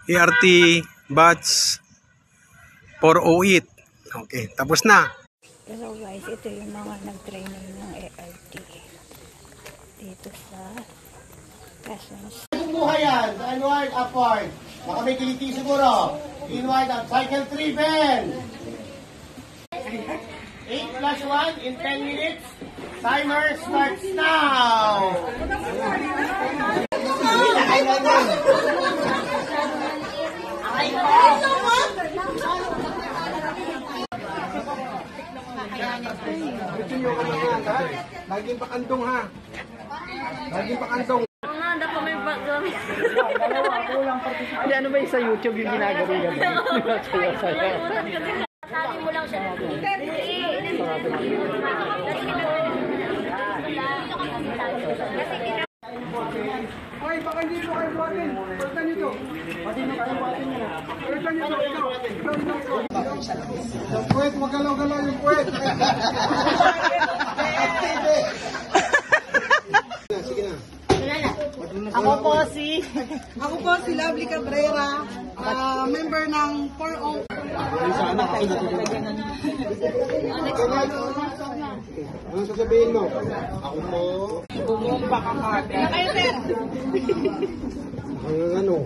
ERT batch 408. Okay, tapos na. Hello guys, ito yung mga nag-training ng ERT dito sa Quezon. Buhay yan, inward, upward. Baka may kiliti siguro. Inward at cycle 3, Ben. 8 plus 1 in 10 minutes. Timer starts now. Laging pakantong ha. Laging pakantong. Handa pa may background. Hindi, ano ba yung sa YouTube yung ginagawa niya? Sabi mo lang siya. Hoy, baka hindi mo kayo buhatin. Pagka nito. Pati na kayo buhatin nyo. Pagka nito, ito. Yung puwet, magalaw-galaw yung puwet. Sige na. Ako po si Lovely Cabrera, member ng 4O. Anong sasabihin mo? Ako po. Bumomba ka kate. Na kayo, sir? Ang ano?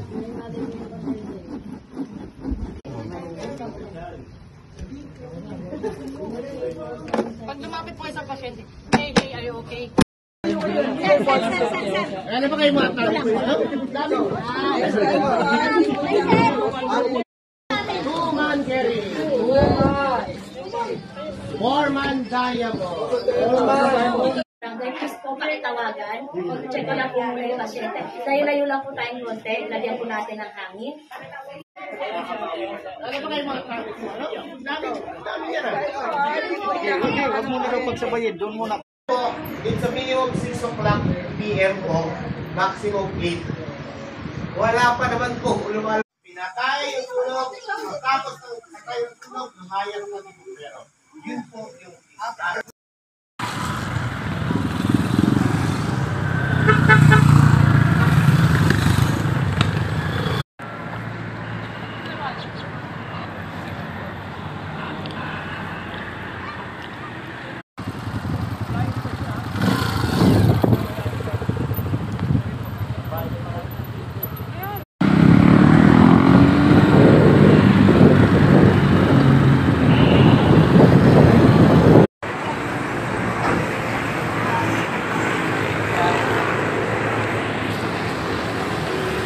Pag lumapit po isang pasyente, hey, are you okay? Ano ba kayo mga tao? Two-man carry. Four-man diable. Just po pakitawagan, check ko lang po muna yung pasyente. Layo-layo lang po tayong konti, lagyan po natin ng hangin. Ano ba kayo mga tao? Dami yan ah. Huwag muna daw pagsabayin, doon muna. It's a minimum 6 o'clock PM po, maximum 8. Wala pa naman po, pinatay yung tulog, tapos pinatay yung tulog, lumayang na yung pero. Yun po yung